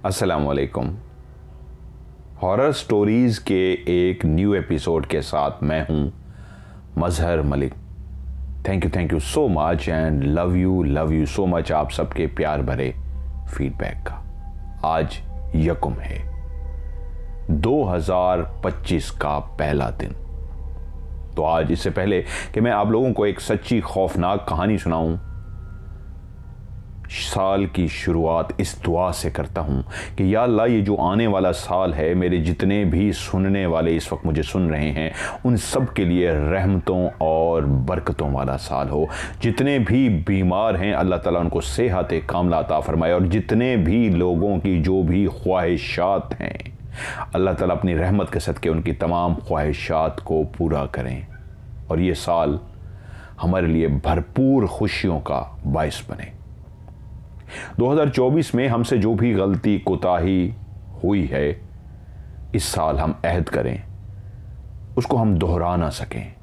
अस्सलामुअलैकुम। Horror stories के एक न्यू एपिसोड के साथ मैं हूं Mazhar Malik. Thank you so much and love you so much आप सबके प्यार भरे फीडबैक का। आज यकुम है 2025 का पहला दिन। तो आज इससे पहले कि मैं आप लोगों को एक सच्ची खौफनाक कहानी सुनाऊं, साल की शुरुआत इस दुआ से करता हूं कि या अल्लाह, ये जो आने वाला साल है, मेरे जितने भी सुनने वाले इस वक्त मुझे सुन रहे हैं उन सब के लिए रहमतों और बरकतों वाला साल हो। जितने भी बीमार हैं अल्लाह ताला उनको सेहत कामिला अता फरमाए, और जितने भी लोगों की जो भी ख्वाहिशात हैं अल्लाह ताला अपनी रहमत के सदके उनकी तमाम ख्वाहिशात को पूरा करें, और ये साल हमारे लिए भरपूर खुशियों का बाइस बने। 2024 में हमसे जो भी गलती कोताही हुई है, इस साल हम अहद करें उसको हम दोहरा ना सकें।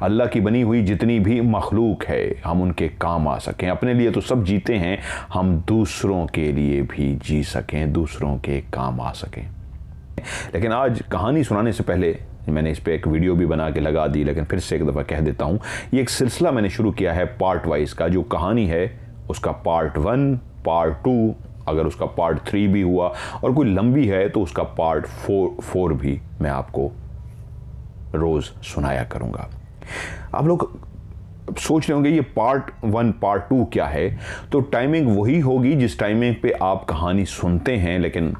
अल्लाह की बनी हुई जितनी भी मखलूक है हम उनके काम आ सकें। अपने लिए तो सब जीते हैं, हम दूसरों के लिए भी जी सकें, दूसरों के काम आ सकें। लेकिन आज कहानी सुनाने से पहले मैंने इस पर एक वीडियो भी बना के लगा दी, लेकिन फिर से एक दफ़ा कह देता हूँ, ये एक सिलसिला मैंने शुरू किया है पार्ट वाइज का। जो कहानी है उसका पार्ट 1, पार्ट 2, अगर उसका पार्ट 3 भी हुआ और कोई लंबी है तो उसका पार्ट 4 भी मैं आपको रोज़ सुनाया करूँगा। आप लोग सोच रहे होंगे ये पार्ट 1 पार्ट 2 क्या है, तो टाइमिंग वही होगी जिस टाइमिंग पे आप कहानी सुनते हैं। लेकिन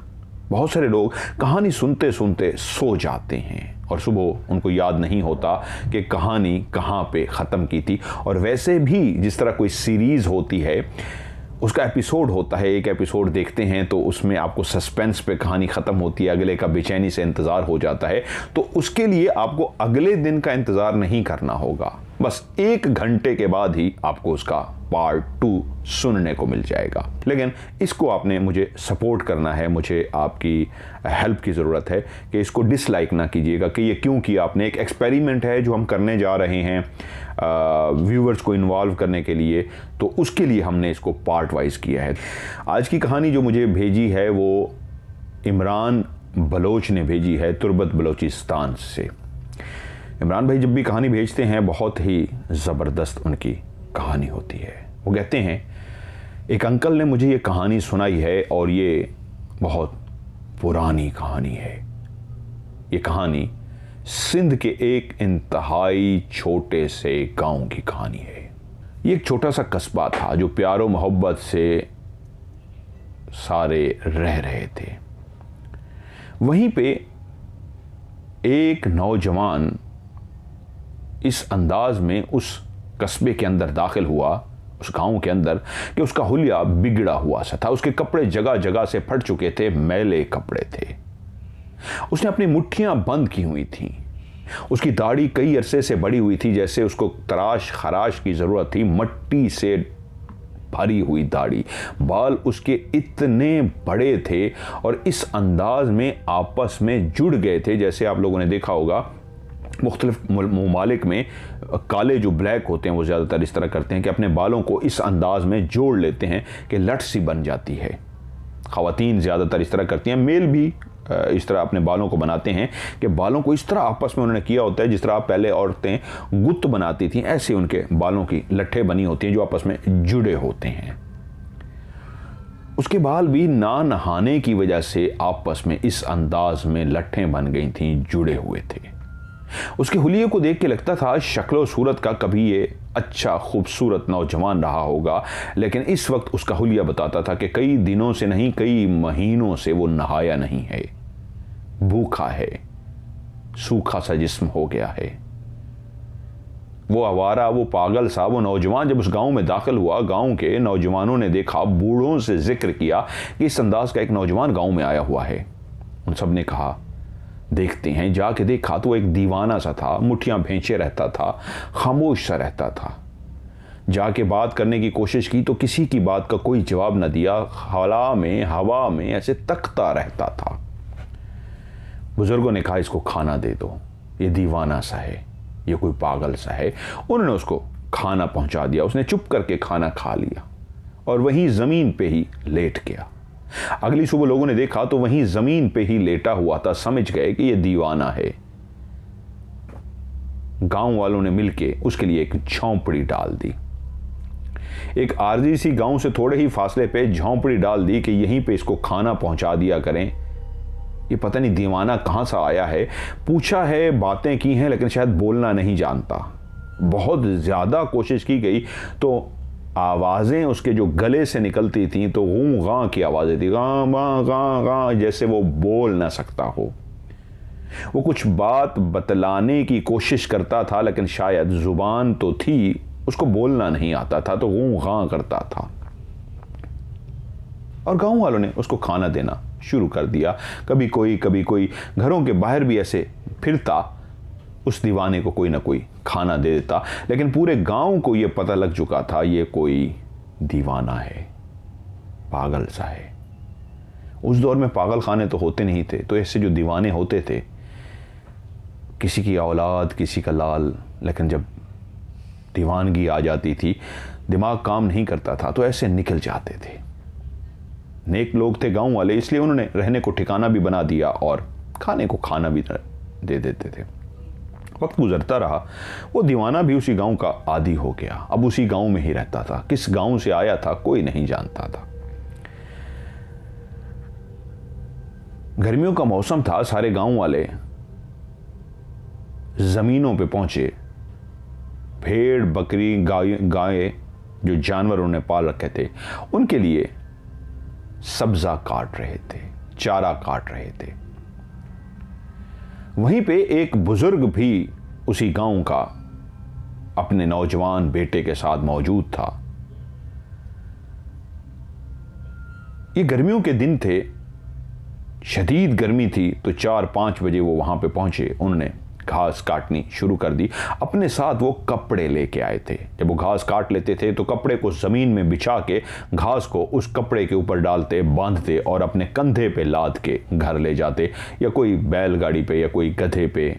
बहुत सारे लोग कहानी सुनते सुनते सो जाते हैं और सुबह उनको याद नहीं होता कि कहानी कहाँ पे ख़त्म की थी। और वैसे भी जिस तरह कोई सीरीज़ होती है उसका एपिसोड होता है, एक एपिसोड देखते हैं तो उसमें आपको सस्पेंस पे कहानी ख़त्म होती है, अगले का बेचैनी से इंतज़ार हो जाता है। तो उसके लिए आपको अगले दिन का इंतज़ार नहीं करना होगा, बस 1 घंटे के बाद ही आपको उसका पार्ट 2 सुनने को मिल जाएगा। लेकिन इसको आपने मुझे सपोर्ट करना है, मुझे आपकी हेल्प की ज़रूरत है कि इसको डिसलाइक ना कीजिएगा कि ये क्यों किया आपने। एक एक्सपेरिमेंट है जो हम करने जा रहे हैं व्यूअर्स को इन्वॉल्व करने के लिए, तो उसके लिए हमने इसको पार्ट वाइज किया है। आज की कहानी जो मुझे भेजी है वो इमरान बलोच ने भेजी है, तुर्बत बलोचिस्तान से। इमरान भाई जब भी कहानी भेजते हैं बहुत ही ज़बरदस्त उनकी कहानी होती है। वो कहते हैं एक अंकल ने मुझे ये कहानी सुनाई है और ये बहुत पुरानी कहानी है। ये कहानी सिंध के एक इंतहाई छोटे से गांव की कहानी है। ये एक छोटा सा कस्बा था जो प्यारो मोहब्बत से सारे रह रहे थे। वहीं पे एक नौजवान इस अंदाज में उस कस्बे के अंदर दाखिल हुआ, उस गांव के अंदर, कि उसका हुलिया बिगड़ा हुआ सा था। उसके कपड़े जगह जगह से फट चुके थे, मैले कपड़े थे। उसने अपनी मुट्ठियां बंद की हुई थीं। उसकी दाढ़ी कई अरसे से बड़ी हुई थी, जैसे उसको तराश खराश की ज़रूरत थी। मट्टी से भरी हुई दाढ़ी, बाल उसके इतने बड़े थे और इस अंदाज में आपस में जुड़ गए थे, जैसे आप लोगों ने देखा होगा मुख्तलिफ ममालिक में काले जो ब्लैक होते हैं वो ज़्यादातर इस तरह करते हैं कि अपने बालों को इस अंदाज में जोड़ लेते हैं कि लट सी बन जाती है। ख़वातीन ज़्यादातर इस तरह करती हैं, मेल भी इस तरह अपने बालों को बनाते हैं कि बालों को इस तरह आपस में उन्होंने किया होता है जिस तरह पहले औरतें गुत्त बनाती थीं, ऐसे उनके बालों की लट्ठें बनी होती हैं जो आपस में जुड़े होते हैं। उसके बाल भी ना नहाने की वजह से आपस में इस अंदाज में लट्ठें बन गई थीं, जुड़े हुए थे। उसके हुलिये को देख के लगता था शक्ल सूरत का कभी ये अच्छा खूबसूरत नौजवान रहा होगा, लेकिन इस वक्त उसका हुलिया बताता था कि कई दिनों से नहीं, कई महीनों से वो नहाया नहीं है, भूखा है, सूखा सा जिस्म हो गया है। वो आवारा, वो पागल सा वो नौजवान जब उस गांव में दाखिल हुआ, गांव के नौजवानों ने देखा, बूढ़ों से जिक्र किया कि इस अंदाज का एक नौजवान गांव में आया हुआ है। उन सब ने कहा देखते हैं। जाके देखा तो एक दीवाना सा था, मुट्ठियां भेंचे रहता था, खामोश सा रहता था। जाके बात करने की कोशिश की तो किसी की बात का कोई जवाब न दिया, हवा में ऐसे तकता रहता था। बुजुर्गों ने कहा इसको खाना दे दो, ये दीवाना सा है, ये कोई पागल सा है। उन्होंने उसको खाना पहुंचा दिया। उसने चुप करके खाना खा लिया और वहीं ज़मीन पे ही लेट गया। अगली सुबह लोगों ने देखा तो वहीं जमीन पे ही लेटा हुआ था। समझ गए कि यह दीवाना है। गांव वालों ने मिलके उसके लिए एक झोंपड़ी डाल दी। एक आरजी सी गांव से थोड़े ही फासले पे झोंपड़ी डाल दी कि यहीं पे इसको खाना पहुंचा दिया करें। ये पता नहीं दीवाना कहां से आया है। पूछा है, बातें की हैं, लेकिन शायद बोलना नहीं जानता। बहुत ज्यादा कोशिश की गई तो आवाजें उसके जो गले से निकलती थीं तो गूं गां की आवाजें थी, गां गां गां गां, जैसे वो बोल ना सकता हो। वो कुछ बात बतलाने की कोशिश करता था, लेकिन शायद जुबान तो थी, उसको बोलना नहीं आता था, तो गूं गां करता था। और गांव वालों ने उसको खाना देना शुरू कर दिया। कभी कोई घरों के बाहर भी ऐसे फिरता, उस दीवाने को कोई ना कोई खाना दे देता। लेकिन पूरे गांव को यह पता लग चुका था ये कोई दीवाना है, पागल सा है। उस दौर में पागल खाने तो होते नहीं थे, तो ऐसे जो दीवाने होते थे, किसी की औलाद, किसी का लाल, लेकिन जब दीवानगी आ जाती थी, दिमाग काम नहीं करता था, तो ऐसे निकल जाते थे। नेक लोग थे गांव वाले, इसलिए उन्होंने रहने को ठिकाना भी बना दिया और खाने को खाना भी दे देते थे। वक्त गुजरता रहा, वो दीवाना भी उसी गांव का आदी हो गया। अब उसी गांव में ही रहता था। किस गांव से आया था कोई नहीं जानता था। गर्मियों का मौसम था। सारे गांव वाले जमीनों पे पहुंचे। भेड़, बकरी, गाय जो जानवर उन्होंने पाल रखे थे, उनके लिए सब्जा काट रहे थे, चारा काट रहे थे। वहीं पे एक बुजुर्ग भी उसी गांव का अपने नौजवान बेटे के साथ मौजूद था। ये गर्मियों के दिन थे, शदीद गर्मी थी, तो 4-5 बजे वो वहां पे पहुंचे। उन्होंने घास काटनी शुरू कर दी। अपने साथ वो कपड़े लेके आए थे। जब वो घास काट लेते थे तो कपड़े को जमीन में बिछा के घास को उस कपड़े के ऊपर डालते, बांधते और अपने कंधे पे लाद के घर ले जाते, या कोई बैलगाड़ी पे या कोई गधे पे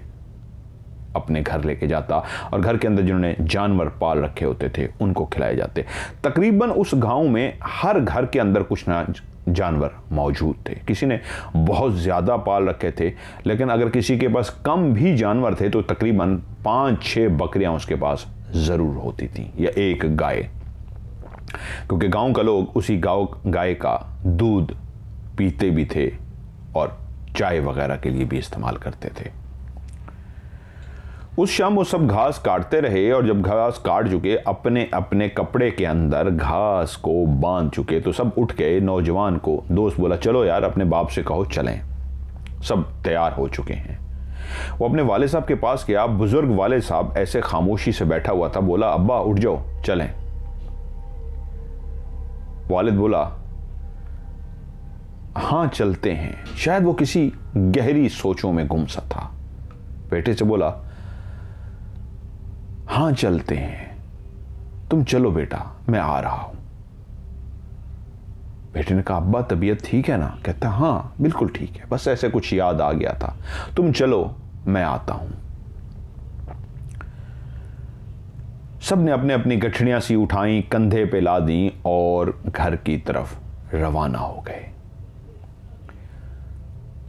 अपने घर लेके जाता, और घर के अंदर जिन्होंने जानवर पाल रखे होते थे उनको खिलाए जाते। तकरीबन उस गांव में हर घर के अंदर कुछ ना जानवर मौजूद थे। किसी ने बहुत ज़्यादा पाल रखे थे, लेकिन अगर किसी के पास कम भी जानवर थे तो तकरीबन 5-6 बकरियां उसके पास ज़रूर होती थीं, या एक गाय, क्योंकि गांव का लोग उसी गाय का दूध पीते भी थे और चाय वगैरह के लिए भी इस्तेमाल करते थे। उस शाम वो सब घास काटते रहे, और जब घास काट चुके, अपने अपने कपड़े के अंदर घास को बांध चुके, तो सब उठ गए। नौजवान को दोस्त बोला, चलो यार अपने बाप से कहो चलें। सब तैयार हो चुके हैं। वो अपने वाले साहब के पास गया। बुजुर्ग वाले साहब ऐसे खामोशी से बैठा हुआ था। बोला, अब्बा उठ जाओ चलें। वालिद बोला, हाँ चलते हैं। शायद वो किसी गहरी सोचों में गुम सा था। बेटे से बोला, हाँ चलते हैं, तुम चलो बेटा, मैं आ रहा हूं। बेटे ने कहा, अब्बा तबीयत ठीक है ना? कहता, हाँ बिल्कुल ठीक है, बस ऐसे कुछ याद आ गया था, तुम चलो मैं आता हूं। सब ने अपने अपनी गठड़ियां सी उठाई, कंधे पे ला दी और घर की तरफ रवाना हो गए।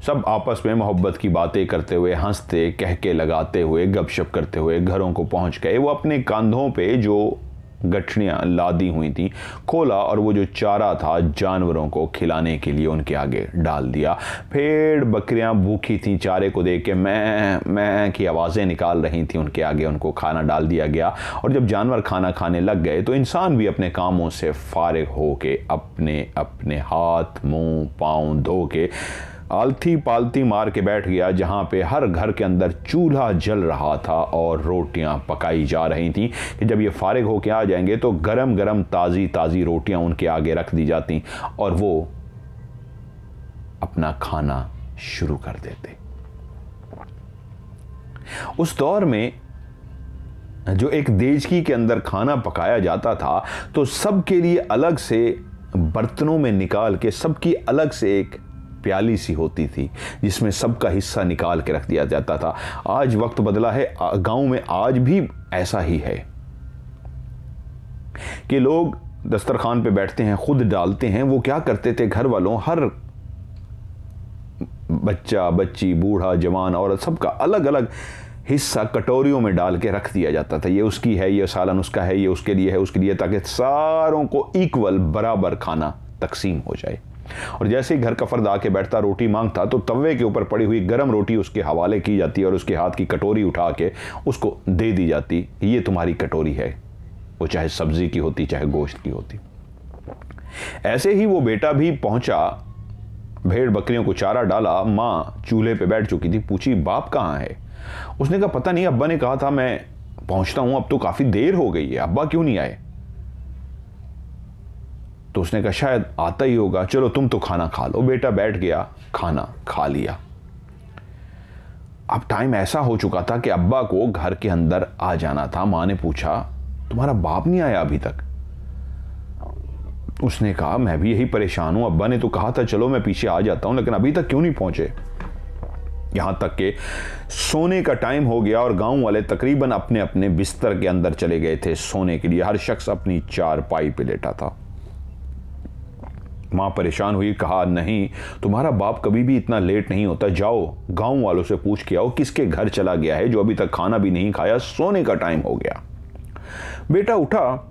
सब आपस में मोहब्बत की बातें करते हुए, हंसते कहके लगाते हुए, गपशप करते हुए घरों को पहुंच गए। वो अपने कंधों पे जो गठड़ियाँ लादी हुई थी खोला, और वो जो चारा था जानवरों को खिलाने के लिए उनके आगे डाल दिया। भेड़ बकरियां भूखी थीं, चारे को देख के मैं की आवाज़ें निकाल रही थी। उनके आगे उनको खाना डाल दिया गया, और जब जानवर खाना खाने लग गए तो इंसान भी अपने कामों से फारिग हो के अपने अपने हाथ मुंह पाँव धो के आलती पालती मार के बैठ गया, जहां पे हर घर के अंदर चूल्हा जल रहा था और रोटियां पकाई जा रही थीं कि जब ये फारिग होके आ जाएंगे तो गरम गरम ताज़ी ताज़ी रोटियां उनके आगे रख दी जाती और वो अपना खाना शुरू कर देते। उस दौर में जो एक देचकी के अंदर खाना पकाया जाता था तो सबके लिए अलग से बर्तनों में निकाल के सबकी अलग से एक प्याली सी होती थी जिसमें सबका हिस्सा निकाल के रख दिया जाता था। आज वक्त बदला है, गांव में आज भी ऐसा ही है कि लोग दस्तरखान पे बैठते हैं, खुद डालते हैं। वो क्या करते थे, घर वालों, हर बच्चा बच्ची, बूढ़ा जवान औरत, सबका अलग अलग हिस्सा कटोरियों में डाल के रख दिया जाता था। ये उसकी है, ये सालन उसका है, ये उसके लिए है, उसके लिए, ताकि सारों को इक्वल बराबर खाना तकसीम हो जाए। और जैसे ही घर का फर्द आके बैठता, रोटी मांगता, तो तवे के ऊपर पड़ी हुई गर्म रोटी उसके हवाले की जाती और उसके हाथ की कटोरी उठा के उसको दे दी जाती, ये तुम्हारी कटोरी है। वो चाहे सब्जी की होती, चाहे गोश्त की होती। ऐसे ही वो बेटा भी पहुंचा, भेड़ बकरियों को चारा डाला, माँ चूल्हे पे बैठ चुकी थी। पूछी, बाप कहाँ है? उसने कहा, पता नहीं, अब्बा ने कहा था मैं पहुंचता हूं, अब तो काफी देर हो गई है, अब्बा क्यों नहीं आए? तो उसने कहा, शायद आता ही होगा, चलो तुम तो खाना खा लो। बेटा बैठ गया, खाना खा लिया। अब टाइम ऐसा हो चुका था कि अब्बा को घर के अंदर आ जाना था। मां ने पूछा, तुम्हारा बाप नहीं आया अभी तक? उसने कहा, मैं भी यही परेशान हूं, अब्बा ने तो कहा था चलो मैं पीछे आ जाता हूं, लेकिन अभी तक क्यों नहीं पहुंचे? यहां तक कि सोने का टाइम हो गया और गांव वाले तकरीबन अपने अपने बिस्तर के अंदर चले गए थे सोने के लिए। हर शख्स अपनी चारपाई पे लेटा था। मां परेशान हुई, कहा, नहीं, तुम्हारा बाप कभी भी इतना लेट नहीं होता, जाओ गांव वालों से पूछ के आओ किसके घर चला गया है जो अभी तक खाना भी नहीं खाया, सोने का टाइम हो गया। बेटा उठा,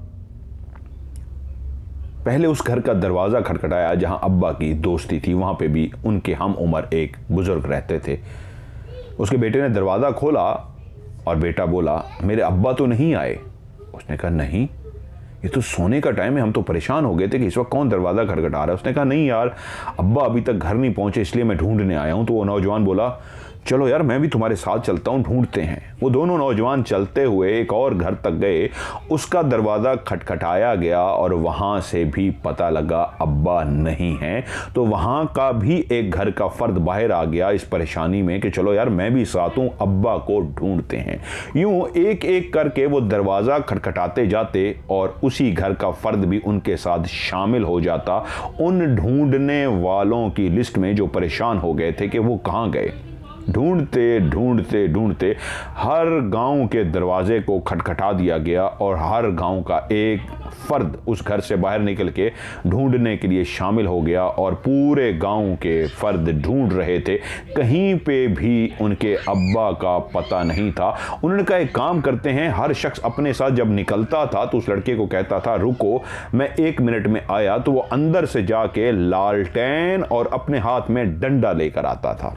पहले उस घर का दरवाजा खटखटाया जहां अब्बा की दोस्ती थी। वहां पे भी उनके हम उम्र एक बुजुर्ग रहते थे। उसके बेटे ने दरवाजा खोला और बेटा बोला, मेरे अब्बा तो नहीं आए? उसने कहा, नहीं, ये तो सोने का टाइम है, हम तो परेशान हो गए थे कि इस वक्त कौन दरवाजा खटखटा रहा है। उसने कहा, नहीं यार, अब्बा अभी तक घर नहीं पहुंचे, इसलिए मैं ढूंढने आया हूं। तो वो नौजवान बोला, चलो यार, मैं भी तुम्हारे साथ चलता हूं, ढूंढते हैं। वो दोनों नौजवान चलते हुए एक और घर तक गए। उसका दरवाज़ा खटखटाया गया और वहां से भी पता लगा अब्बा नहीं है। तो वहां का भी एक घर का फर्द बाहर आ गया इस परेशानी में कि चलो यार, मैं भी साथ हूं, अब्बा को ढूंढते हैं। यूं एक एक करके वो दरवाज़ा खटखटाते जाते और उसी घर का फर्द भी उनके साथ शामिल हो जाता उन ढूंढने वालों की लिस्ट में जो परेशान हो गए थे कि वो कहाँ गए। ढूंढते ढूंढते ढूंढते हर गांव के दरवाजे को खटखटा दिया गया और हर गांव का एक फर्द उस घर से बाहर निकल के ढूंढने के लिए शामिल हो गया और पूरे गांव के फर्द ढूंढ रहे थे। कहीं पे भी उनके अब्बा का पता नहीं था। उन्होंने कहा, एक काम करते हैं, हर शख्स अपने साथ जब निकलता था तो उस लड़के को कहता था, रुको मैं 1 मिनट में आया। तो वो अंदर से जाके लालटेन और अपने हाथ में डंडा लेकर आता था।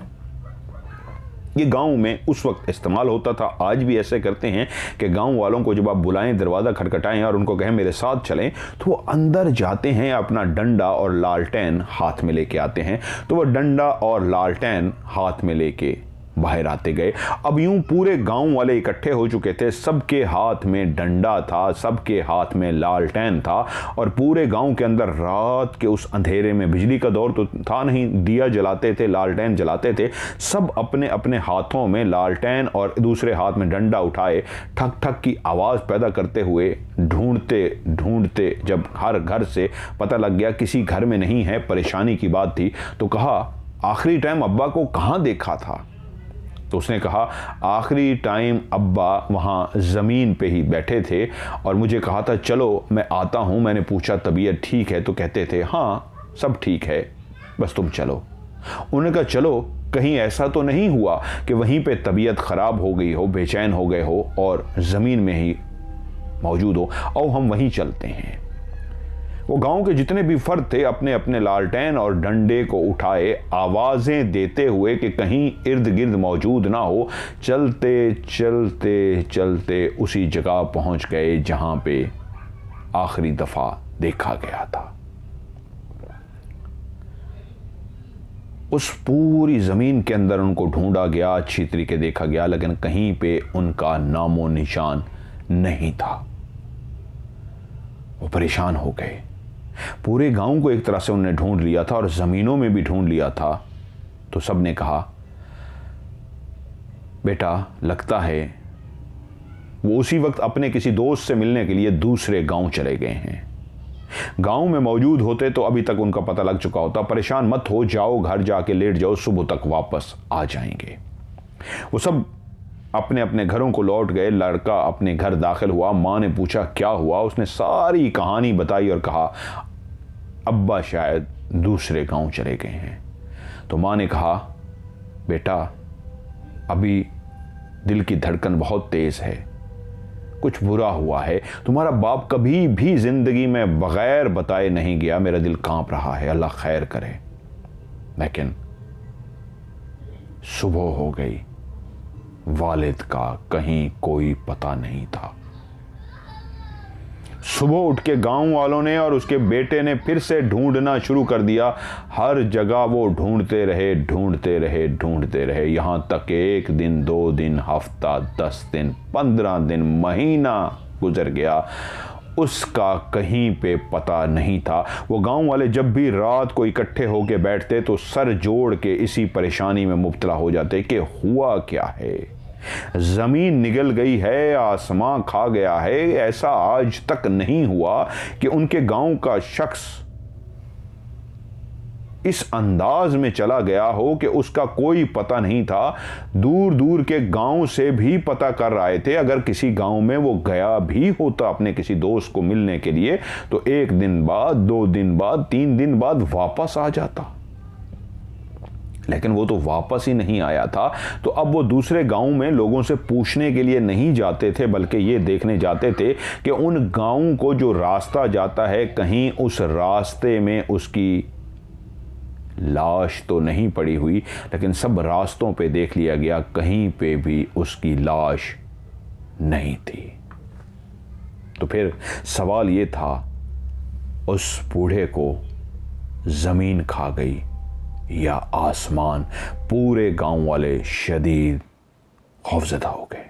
ये गांव में उस वक्त इस्तेमाल होता था, आज भी ऐसे करते हैं कि गांव वालों को जब आप बुलाएं, दरवाज़ा खटखटाएं और उनको कहें मेरे साथ चलें, तो वो अंदर जाते हैं, अपना डंडा और लालटेन हाथ में लेके आते हैं। तो वो डंडा और लालटेन हाथ में लेके बाहर आते गए। अब यूं पूरे गांव वाले इकट्ठे हो चुके थे, सबके हाथ में डंडा था, सबके हाथ में लालटेन था और पूरे गांव के अंदर रात के उस अंधेरे में, बिजली का दौर तो था नहीं, दिया जलाते थे, लालटेन जलाते थे, सब अपने अपने हाथों में लालटेन और दूसरे हाथ में डंडा उठाए ठक ठक की आवाज़ पैदा करते हुए ढूंढते ढूंढते जब हर घर से पता लग गया किसी घर में नहीं है, परेशानी की बात थी, तो कहा, आखिरी टाइम अब्बा को कहाँ देखा था? तो उसने कहा, आखिरी टाइम अब्बा वहाँ ज़मीन पे ही बैठे थे और मुझे कहा था चलो मैं आता हूँ। मैंने पूछा तबीयत ठीक है? तो कहते थे हाँ सब ठीक है, बस तुम चलो। उन्होंने कहा, चलो कहीं ऐसा तो नहीं हुआ कि वहीं पे तबीयत ख़राब हो गई हो, बेचैन हो गए हो और ज़मीन में ही मौजूद हो? आओ हम वहीं चलते हैं। वो गांव के जितने भी फर्द थे अपने अपने लालटेन और डंडे को उठाए, आवाज़ें देते हुए कि कहीं इर्द गिर्द मौजूद ना हो, चलते चलते चलते उसी जगह पहुंच गए जहां पे आखिरी दफ़ा देखा गया था। उस पूरी ज़मीन के अंदर उनको ढूंढा गया, अच्छी तरीके देखा गया, लेकिन कहीं पे उनका नामो निशान नहीं था। वो परेशान हो गए। पूरे गांव को एक तरह से उन्होंने ढूंढ लिया था और ज़मीनों में भी ढूंढ लिया था। तो सब ने कहा, बेटा लगता है वो उसी वक्त अपने किसी दोस्त से मिलने के लिए दूसरे गांव चले गए हैं। गांव में मौजूद होते तो अभी तक उनका पता लग चुका होता। परेशान मत हो, जाओ घर जाके लेट जाओ, सुबह तक वापस आ जाएंगे। वो सब अपने अपने घरों को लौट गए। लड़का अपने घर दाखिल हुआ। माँ ने पूछा क्या हुआ। उसने सारी कहानी बताई और कहा अब्बा शायद दूसरे गांव चले गए हैं। तो माँ ने कहा बेटा अभी दिल की धड़कन बहुत तेज है, कुछ बुरा हुआ है। तुम्हारा बाप कभी भी जिंदगी में बगैर बताए नहीं गया। मेरा दिल कांप रहा है, अल्लाह खैर करे। लेकिन सुबह हो गई, वालिद का कहीं कोई पता नहीं था। सुबह उठ के गांव वालों ने और उसके बेटे ने फिर से ढूंढना शुरू कर दिया। हर जगह वो ढूंढते रहे, यहां तक एक दिन, 2 दिन, हफ्ता, 10 दिन, 15 दिन, महीना गुजर गया। उसका कहीं पे पता नहीं था। वो गांव वाले जब भी रात को इकट्ठे होके बैठते तो सर जोड़ के इसी परेशानी में मुब्तला हो जाते कि हुआ क्या है। जमीन निगल गई है, आसमां खा गया है। ऐसा आज तक नहीं हुआ कि उनके गांव का शख्स इस अंदाज में चला गया हो कि उसका कोई पता नहीं था। दूर दूर के गांव से भी पता कर रहे थे। अगर किसी गांव में वो गया भी होता अपने किसी दोस्त को मिलने के लिए तो 1 दिन बाद, 2 दिन बाद, 3 दिन बाद वापस आ जाता। लेकिन वो तो वापस ही नहीं आया था। तो अब वो दूसरे गांव में लोगों से पूछने के लिए नहीं जाते थे, बल्कि ये देखने जाते थे कि उन गांव को जो रास्ता जाता है कहीं उस रास्ते में उसकी लाश तो नहीं पड़ी हुई। लेकिन सब रास्तों पे देख लिया गया, कहीं पे भी उसकी लाश नहीं थी। तो फिर सवाल ये था, उस बूढ़े को जमीन खा गई या आसमान? पूरे गांव वाले शदीद खौफजदा हो गए।